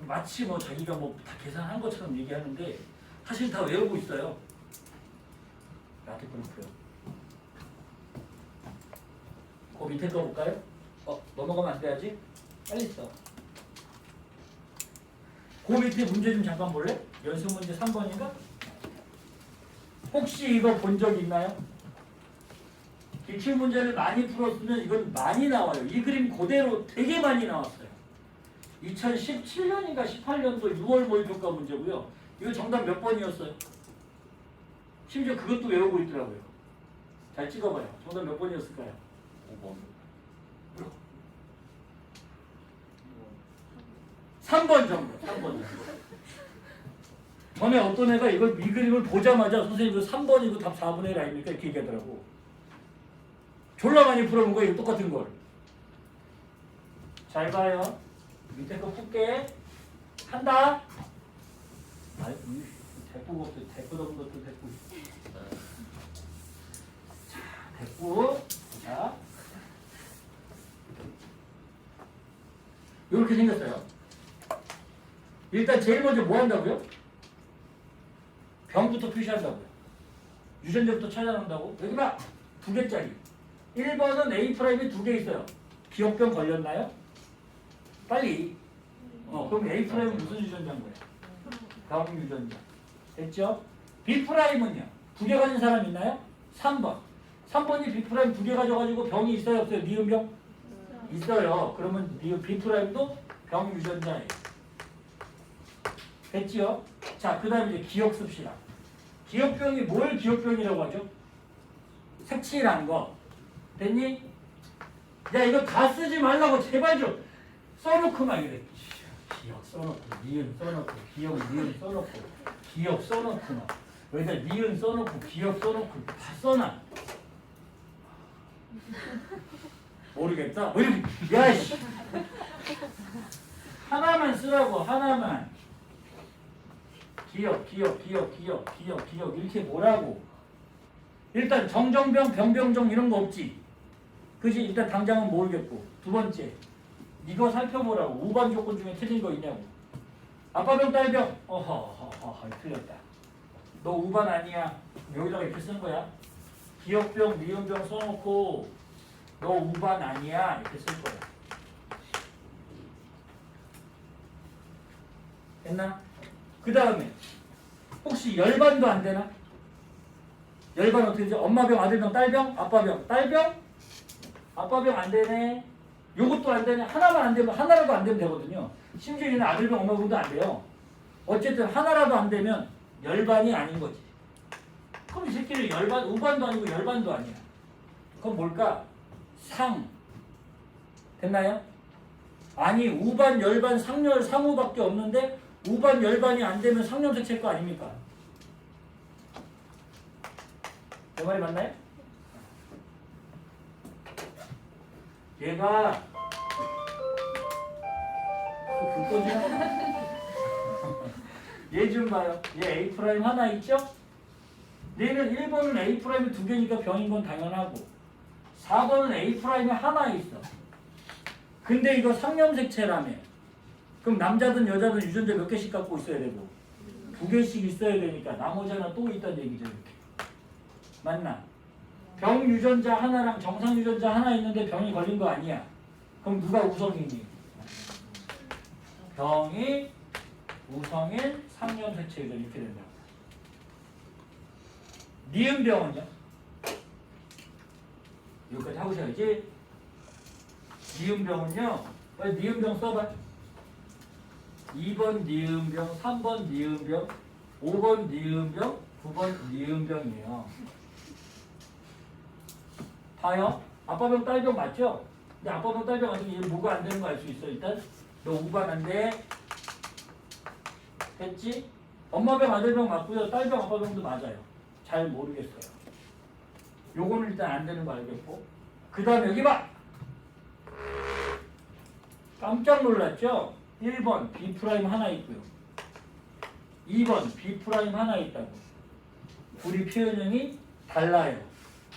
Speaker 1: 마치 뭐 자기가 뭐 다 계산한 것처럼 얘기하는데 사실 다 외우고 있어요. 나한테 그렇고요. 그 밑에 거 볼까요? 넘어가면 안 돼야지. 빨리 써. 그 밑에 문제 좀 잠깐 볼래? 연습 문제 3번인가? 혹시 이거 본 적 있나요? 기출문제를 많이 풀었으면 이건 많이 나와요. 이 그림 그대로 되게 많이 나왔어요. 2017년인가 18년도 6월 모의고사 문제고요. 이거 정답 몇 번이었어요? 심지어 그것도 외우고 있더라고요. 잘 찍어봐요. 정답 몇 번이었을까요? 5번. 3번 정도. 3번 정도. 전에 어떤 애가 이 그림을 보자마자 선생님 이거 3번이고 답 4분의 1 아닙니까? 이렇게 얘기하더라고. 졸라 많이 풀어본 거예요. 이거 똑같은 걸. 잘 봐요. 밑에 거 풀게. 한다. 대꾸가 없어. 대꾸 넣은 것도 대꾸. 자, 대꾸. 자. 이렇게 생겼어요. 일단 제일 먼저 뭐 한다고요? 병부터 표시한다고요. 유전자부터 찾아낸다고. 여기 봐. 2개짜리. 1번은 A 프라임이 2개 있어요. 기억병 걸렸나요? 빨리. 그럼 A 프라임은 무슨 유전자인 거예요? 병 유전자. 됐죠? B 프라임은요? 2개 가진 사람 있나요? 3번. 3번이 B 프라임 2개 가져가지고 병이 있어요? 없어요? 니은병? 있어요. 그러면 B 프라임도 병 유전자예요. 됐지요? 자, 그 다음에 이제 기억 씁시다. 기억병이 뭘 기억병이라고 하죠? 색칠한 거. 됐니? 야, 이거 다 쓰지 말라고 제발 좀 써놓고만 이래. 기억 써놓고, 니은 써놓고, 기억 니은 써놓고, 기억 써놓고만. 여기다 니은 써놓고, 기억 써놓고 다 써놔. 모르겠다. 뭐 이렇게 야씨 하나만 쓰라고 하나만. 기억 이렇게 뭐라고. 일단 정정병 병병정 이런 거 없지. 그지? 일단 당장은 모르겠고. 두 번째 이거 살펴보라고. 우반 조건 중에 틀린 거 있냐고. 아빠병 딸병 어허 틀렸다. 너 우반 아니야. 여기다가 이렇게 쓴 거야. 기억병 미음병 써놓고 너 우반 아니야 이렇게 쓸 거야. 됐나? 그 다음에 혹시 열반도 안 되나? 열반 어떻게 되죠? 엄마병, 아들병, 딸병, 아빠병, 딸병? 아빠병 안 되네. 요것도 안 되네. 하나만 안 되면 하나라도 안 되면 되거든요. 심지어 얘는 아들병, 엄마병도 안 돼요. 어쨌든 하나라도 안 되면 열반이 아닌 거지. 그럼 이 새끼는 열반, 우반도 아니고 열반도 아니야. 그럼 뭘까? 상. 됐나요? 아니 우반, 열반, 상열, 상우밖에 없는데 우반, 열반이 안 되면 상념색칠 거 아닙니까? 내 말이 맞나요? 얘가 그거지. 얘 좀 봐요. 얘 A 프라임 하나 있죠? 얘는 1번은 A 프라임이 두 개니까 병인 건 당연하고 4번은 A 프라임이 하나 있어. 근데 이거 상념색체라며. 그럼 남자든 여자든 유전자 몇 개씩 갖고 있어야 되고 두 개씩 있어야 되니까 나머지 하나 또 있다는 얘기죠. 이렇게. 맞나? 병 유전자 하나랑 정상 유전자 하나 있는데 병이 걸린 거 아니야. 그럼 누가 우성이니? 병이 우성인 상념색체 유전 이렇게 된다. 니은병은요? 여기까지 하고셔야지. 니은병은요. 빨리 니은병 써봐. 2번 니은병, 3번 니은병, 5번 니은병, 9번 니은병이에요. 봐요. 아빠병 딸병 맞죠? 근데 아빠병 딸병 아니면 얘 뭐가 안 되는 거 알 수 있어. 일단 너 우반 안 돼. 됐지? 엄마병 아들병 맞고요. 딸병 아빠병도 맞아요. 잘 모르겠어요. 요거는 일단 안 되는 거 알겠고. 그 다음에 여기 봐. 깜짝 놀랐죠? 1번 B' 하나 있고요. 2번 B' 하나 있다고. 우리 표현형이 달라요.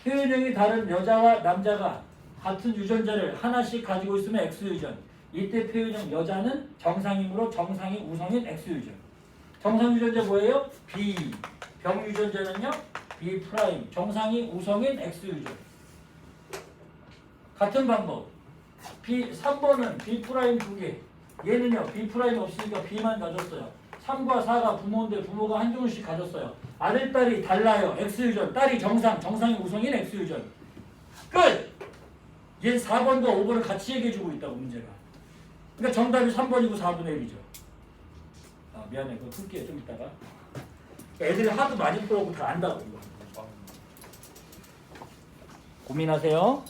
Speaker 1: 표현형이 다른 여자와 남자가 같은 유전자를 하나씩 가지고 있으면 X유전. 이때 표현형 여자는 정상이므로 정상이 우성인 X유전. 정상 유전자 뭐예요? B. 병 유전자는요? B'. 정상이 우성인 X유전. 같은 방법. 3번은 B' 두 개. 얘는요. B' 없으니까 B만 가졌어요. 3과 4가 부모인데 부모가 한 종씩 가졌어요. 아들, 딸이 달라요. X유전. 딸이 정상이 우성인 X유전. 끝! 얘 4번과 5번을 같이 얘기해주고 있다고 문제가. 그러니까 정답이 3번이고 4분의 1이죠. 아, 미안해. 그거 풀게요. 좀 이따가. 애들이 하도 많이 풀어오고 다 안다고. 이거. 고민하세요.